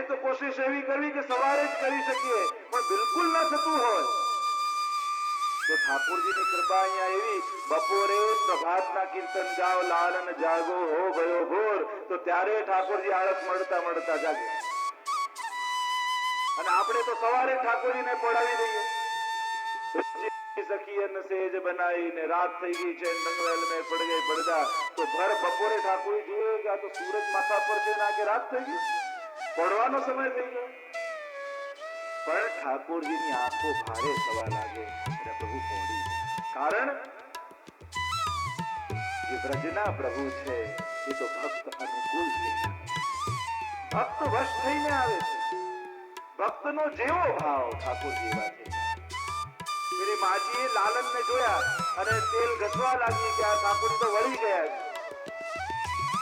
તો કોશિશ એવી કરવી કે સવારે જ કરી શકીએ, પણ બિલકુલ ન થતું હોય તો ઠાકોરજીની કૃપા અહીંયા એવી, બપોરે પ્રભાતના કીર્તન ગાઓ, લાલન જાગો હો ગયો ભોર, તો ત્યારે ઠાકોરજી આળસ મળતા મળતા જાગે. અને આપણે તો સવારે ઠાકોરજીને પડાવી દઈએ. સખી અન સેજ બનાઈને રાત થઈ ગઈ છે, નંગવેલ में पड़ गए પડદા, તો ભર બપોરે ઠાકોરજી જુએ કે આ તો સૂરજ માથા પર છે ના કે રાત થઈ ગઈ, પડવાનો સમય થઈ ગયો. પણ ઠાકોરજીની આંખો ભારે થવા લાગે અને પ્રભુ પહોંચી જાય. કારણ જે વ્રજના પ્રભુ છે એ તો ભક્ત અનુકૂળ છે, ભક્ત વશ થઈને આવે છે. ભક્તનો જેવો ભાવ ઠાકોરજી એવા છે. मेरी माजीए लालन ने જોયા અને તેલ ઘસવા લાગી કે આ ઠાકોરજી તો વળી ગયા છે.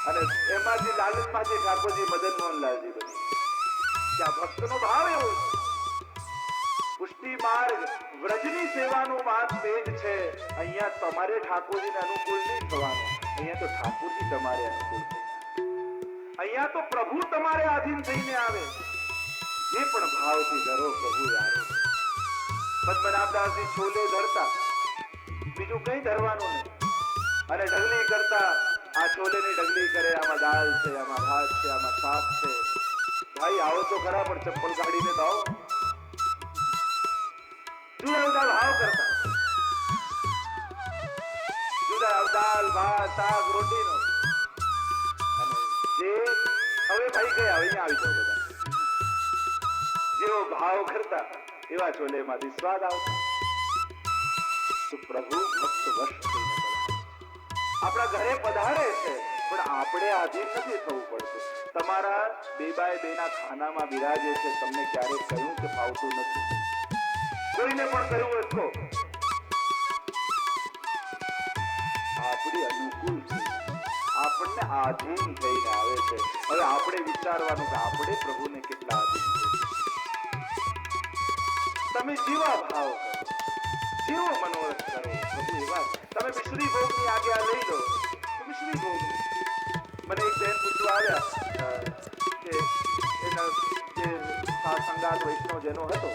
અને એમાંથી લાલનમાંથી ઠાકોરજી મદન મોહનલાલજી બની. કે આ ભક્તનો ભાવ એવો છે. પુષ્ટિ માર્ગ વ્રજની સેવાનું વાત તેજ છે. અહીંયા તમારે ઠાકોરજીને અનુકૂળ નહીં થવાનું, અહીંયા તો ઠાકોરજી તમારે અનુકૂળ થઈને, અહીંયા તો પ્રભુ તમારે આધીન થઈને આવે. જે પણ ભાવથી ધરો પ્રભુ આવે. પદ્મનાભદાસજી છોલે ધરતા, બીજું કઈ ધરવાનું નહીં, અને ઢગલી કરતા. આ છોલેની ઢગલી કરે, આમાં દાળ છે, આમાં ભાત છે, આમાં શાક છે. ભાઈ આવો તો ખરા, પણ ચપ્પલ કાઢીને તો આવો. જુદા જુદા ભાવ કરતા, જુદા દાળ ભાત શાક રોટીનો. અને જે હવે ભાઈ ગયા, અહીંયા આવી જાવ બધા, જેવો ભાવ કરતા એવા છોલેમાંથી સ્વાદ આવતો. તો પ્રભુ ભક્ત વશ થઈને પધારે. આપણા ઘરે પધારે છે, પણ આપણે આધીન નથી થવું પડતું. તમારા બેબાએ બેના ખાનામાં બિરાજે છે, તમને ક્યારેક કહ્યું કે ફાવતું નથી? કોઈને પણ કહ્યું હોય તો આપણી અનુકૂળ છે, આપણને આધીન થઈને આવે છે. હવે આપણે વિચારવાનું કે આપણે પ્રભુને કેટલા આધીન છે. તમે જેવા ભાવ કરો, જેવો મનોરથ કરો, પ્રભુ એવા. તમે મિશ્રી ભોગની આજ્ઞા લઈ લો તો મિશ્રી ભોગ. મને એક બેન પૂછવા આવ્યા કે એના જે સંગાત વૈષ્ણવ જેનો હતો,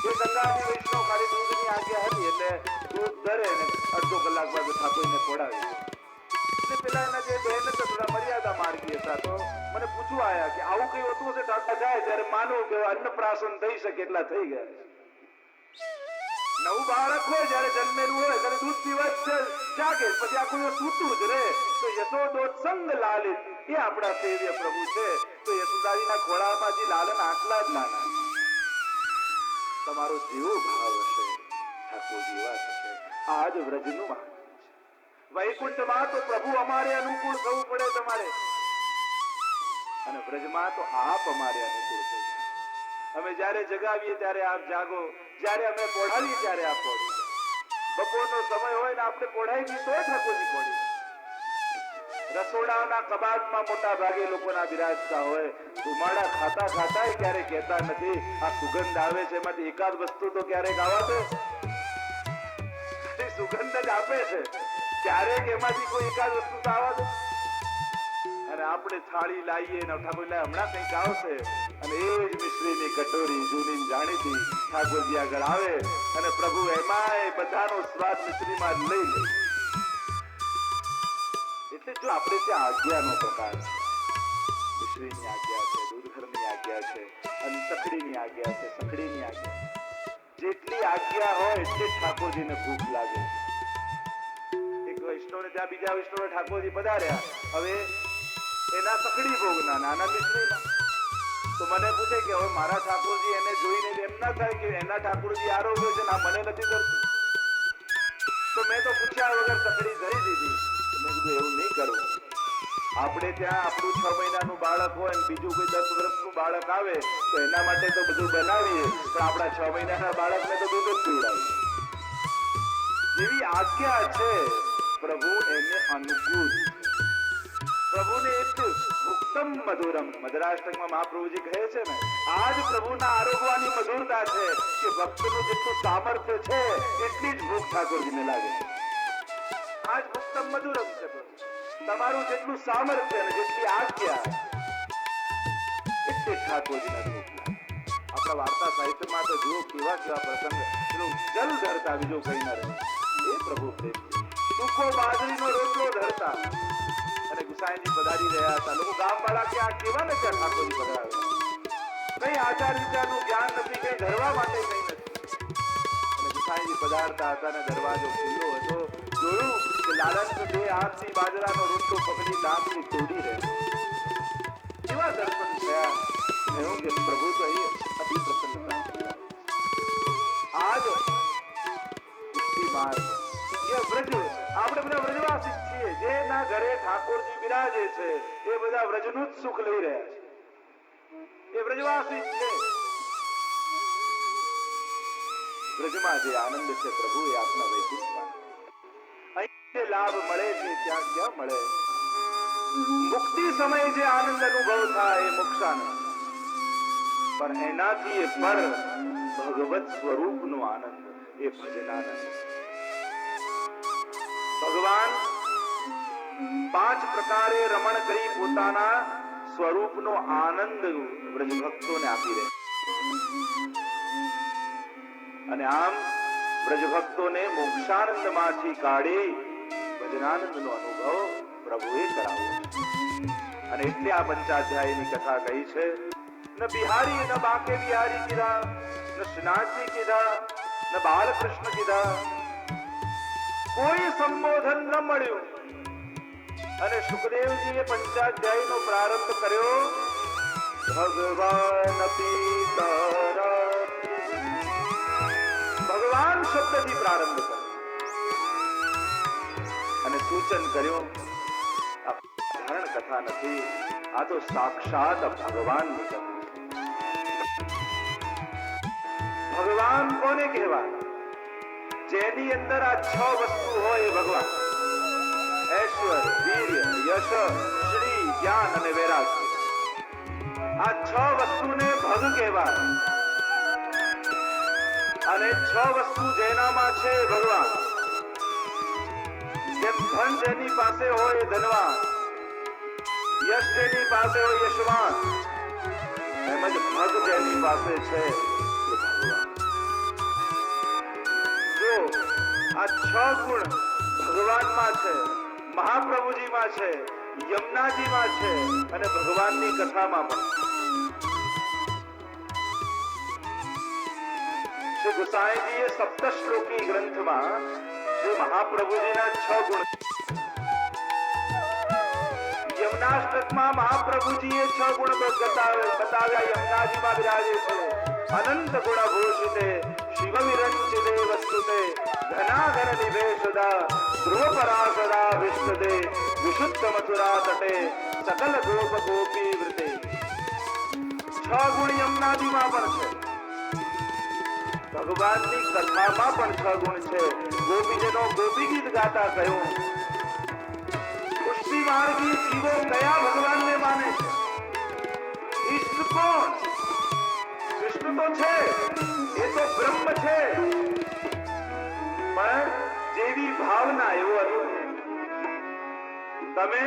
એ સંગાતી વૈષ્ણવ ખાલી દૂધની આજ્ઞા હતી, એટલે દૂધ ધરે ને અડધો કલાક બાદ ઠાકોરને પડાવી. એટલે પેલા એના જે બહેન હતા થોડા મર્યાદા માર્ગી હતા, તો મને પૂછવા આવ્યા કે આવું કઈ હોતું હશે ઠાકોર જાય ત્યારે માનો કે અન્નપ્રાશન થઈ શકે એટલા થઈ ગયા. નવું બાળક હોય જયારે જન્મેલું હોય ત્યારે દૂધ પીવા જાગે, પછી આખું સૂતું જ રહે. તો યશોદોત્સંગ લાલિત એ આપણા સેવ્ય પ્રભુ છે. તો યશોદાજીના ખોળામાં જે લાલન આટલા જ નાના. તમારો જેવો ભાવ હશે ઠાકોરજી એવા થશે. આ જ વ્રજનું મહાત્મ્ય છે. વૈકુંઠમાં તો પ્રભુ અમારે અનુકૂળ થવું પડે તમારે, અને વ્રજમાં તો આપ અમારે અનુકૂળ થઈ જાય. અમે જ્યારે જગાવીએ ત્યારે આપ જાગો, જ્યારે અમે પોઢાવીએ ત્યારે આપ પોઢી જાઓ. બપોરનો સમય હોય ને આપણે પોઢાઈ દઈએ તો ઠાકોરજી પોઢી જાય. રસોડાના કબાટમાં મોટા ભાગે લોકોના બિરાજતા હોય, ધુમાડા ખાતા ખાતા ક્યારે કહેતા નથી આ સુગંધ આવે છે, એમાંથી એકાદ વસ્તુ તો ક્યારેક આવા દે. સુગંધ જ આપે છે, ક્યારેક એમાંથી કોઈ એકાદ વસ્તુ તો આવા દે. અને આપણે થાળી લાવીએ ને ઠાકોર હમણાં કંઈક આવશે, અને એ જ મિશ્રીની કટોરી જૂની જાણીતી ઠાકોરજી આગળ આવે, અને પ્રભુ એમાંય બધાનો સ્વાદ મિશ્રીમાં લઈ લે. એટલે જો આપણે ત્યાં આજ્ઞાનો પ્રકાર છે, મિશ્રીની આજ્ઞા છે, દૂધઘરની આજ્ઞા છે, અને સખડીની આજ્ઞા છે, સખડીની આજ્ઞા. જેટલી આજ્ઞા હોય એટલી ઠાકોરજીને ભૂખ લાગે. એક વૈષ્ણવને ત્યાં બીજા વૈષ્ણવ ઠાકોરજી પધાર્યા, હવે એના સખડી ભોગના નાના મિશ્રીના. તો મને પૂછે કે હવે મારા ઠાકોરજી એને જોઈને એમ ના થાય કે એના ઠાકોરજી આરોગ્ય છે ના મને નથી કરતું? તો મેં તો પૂછ્યા વગર સખડી ધરી દીધી. મેં કીધું એવું નહીં કરવું. આપણે ત્યાં આપણું 6 મહિનાનું બાળક હોય ને બીજું કોઈ 10 વર્ષનું બાળક આવે તો એના માટે તો બધું બનાવીએ, પણ આપણા 6 મહિનાના બાળકને તો દૂધ જ પીવડાવીએ. જેવી આજ્ઞા છે પ્રભુ એને અનુકૂળ. પ્રભુને એટલું ભુક્તમ મધુરમ, મધુરાષ્ટકમાં મહાપ્રભુજી કહે છે ને, આજ પ્રભુના આરોગવાની મધુરતા છે કે ભક્તનું જેટલું સામર્થ્ય છે એટલી જ ભૂખ ઠાકોરજીને લાગે. આજ ભુક્તમ મધુરમ છે. તમારું જેટલું સામર્થ્ય અને જેટલી આજ્ઞા તે ઠાકોરજીના સુખ લાગે. આપણા વાર્તા સાહિત્યમાં તો જુઓ કેવા કેવા પ્રસંગ, પેલું જલ ધરતા બીજો કઈ ના રહે એ પ્રભુ પ્રેમ. સૂકો બાજરીનો રોટલો ધરતા અને ગુસાઈજી પધારી રહ્યા હતા. લોકો ગામ વાળા કે આ કેવા ને ત્યાં ઠાકોરજી પધરાવે, કઈ આચાર વિચારનું જ્ઞાન નથી, કઈ ધરવા માટે કઈ નથી. અને ગુસાઈજી પધારતા હતા અને દરવાજો ખુલ્લો હતો. જોયું કે લાલચ બે હાથથી બાજરાનો રોટલો પકડી દાંતથી તોડી રહ્યો. કેવા દર્શન થયા. કહ્યું કે પ્રભુ તો અહીં અતિ પ્રસન્નતા. આજ પુષ્ટિ માર્ગ એ વ્રજ, આપણે બધા વ્રજવાસી છીએ. જેના ઘરે ઠાકોરજી બિરાજે છે એ બધા વ્રજનું જ સુખ લઈ રહ્યા છે. એ વ્રજવાસી છે. વ્રજમાં જે આનંદ છે પ્રભુ એ આપના વૈકુંઠમાં. અહીં જે લાભ મળે છે ત્યાં ક્યાં મળે. મુક્તિ સમયે જે આનંદ અનુભવ થાય એ મોક્ષાનંદ, પણ એનાથી એ પર ભગવત સ્વરૂપનો આનંદ એ ભજનાનંદ. ભગવાન 5 પ્રકારે રમણ કરી પોતાના સ્વરૂપનો આનંદ વ્રજ ભક્તોને આપી રહે. અને આમ વ્રજ ભક્તોને મોક્ષાનંદમાંથી કાઢી ભજનાનંદનો અનુભવ પ્રભુએ કરાવ્યો. અને એટલે આ પંચાધ્યાયની કથા કહી છે. ન બિહારી ન બાકે બિહારી કીધા, ન શ્રીનાથજી કીધા, ન બાલકૃષ્ણ કીધા. કોઈ સંબોધન ન મળ્યું. અને સુખદેવજીએ પંચાધ્યાયનો પ્રારંભ કર્યો ભગવાન પિતરા. ભગવાન શબ્દથી પ્રારંભ કર્યો અને સૂચન કર્યું આ સાધારણ કથા નથી, આ તો સાક્ષાત ભગવાનની કથા. ભગવાન કોને કહેવાય? જેની અંદર આ 6 વસ્તુ હોય એ ભગવાન. ઐશ્વર્ય, વીર્ય, યશ, શ્રી, જ્ઞાન અને વૈરાગ્ય. આ 6 વસ્તુને ભગ કહેવાય. અને 6 વસ્તુ જેનામાં છે ભગવાન. જેમ ધન જેની પાસે હોય ધનવાન, યશ જેની પાસે હોય યશવાન, એમ જ ભગ જેની પાસે છે એ ભગવાન. જો આ 6 ગુણ ભગવાનમાં છે, મહાપ્રભુજીમાં છે, યમુનાજીમાં છે અને ભગવાનની કથામાં પણ. શ્રી ગુસાઈજીએ સપ્તશ્લોકી ગ્રંથમાં શ્રી મહાપ્રભુજીના 6 ગુણ, યમુનાષ્ટકમાં મહાપ્રભુજીએ 6 ગુણ બતાવ્યા. યમુનાજીમાં બિરાજે છે. અનંત ગુણ ભૂષિતે શિવ વિરંચિતે વસ્તુતે ઘનાઘન નિવેશદા ધ્રુવ પરાસદા વિષ્ણુદે વિશુદ્ધ મથુરા તટે સકલ ગોપ ગોપી વૃતે. 6 ગુણ યમુનાજીમાં પણ છે. ભગવાનની કથામાં પણ 6 ગુણ છે. ગોપીજનો ગોપી ગીત ગાતા કહ્યું પુષ્ટિ માર્ગી જીવો કયા ભગવાનને માને છે? ઈષ્ટ કોણ? કૃષ્ણ તો છે, એ તો બ્રહ્મ છે, પણ જેવી ભાવના એવો અનુભવ. તમે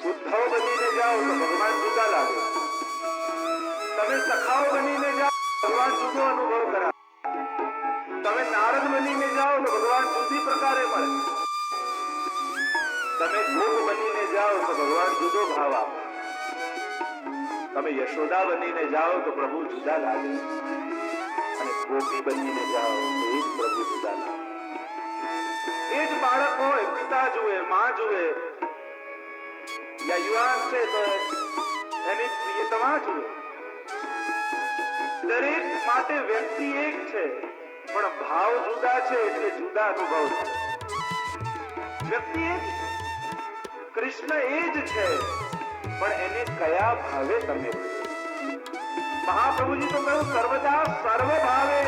ઉદ્ધવ બનીને જાઓ તો ભગવાન જુદા લાગે. તમે સખાઓ બનીને જાઓ ભગવાન જુદો અનુભવ કરાવે. તમે નારદ બનીને જાઓ તો ભગવાન જુદી પ્રકારે મળે. તમે ગોપ બનીને જાઓ તો ભગવાન જુદો ભાવ આપે. તમે યશોદા બનીને જાઓ તો પ્રભુ જુદા લાગે. અને ગોપી બનીને જાઓ તો એ જ પ્રભુ જુદા લાગે. એ જ બાળક હોય, પિતા જુએ, માં જુએ, યા યુવાન છે તો એની પ્રિયતમા જુએ. દરેક માટે વ્યક્તિ એક છે, પણ ભાવ જુદા છે એટલે જુદા અનુભવ થાય. વ્યક્તિ એક, કૃષ્ણ એ જ છે, પણ એને કયા ભાવે તમે. મહાપ્રભુજી તો કહ્યું સર્વદા સર્વ ભાવે,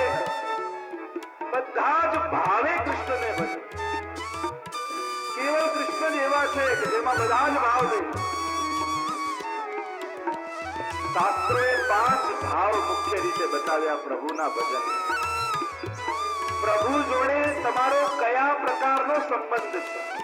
બધા જ ભાવે કૃષ્ણને ભજે. કેવળ કૃષ્ણ જ એવા છે કે જેમાં બધા જ ભાવ દે. શાસ્ત્રોએ 5 ભાવ મુખ્ય રીતે બતાવ્યા પ્રભુના ભજન. પ્રભુ જોડે તમારો કયા પ્રકારનો સંબંધ છે?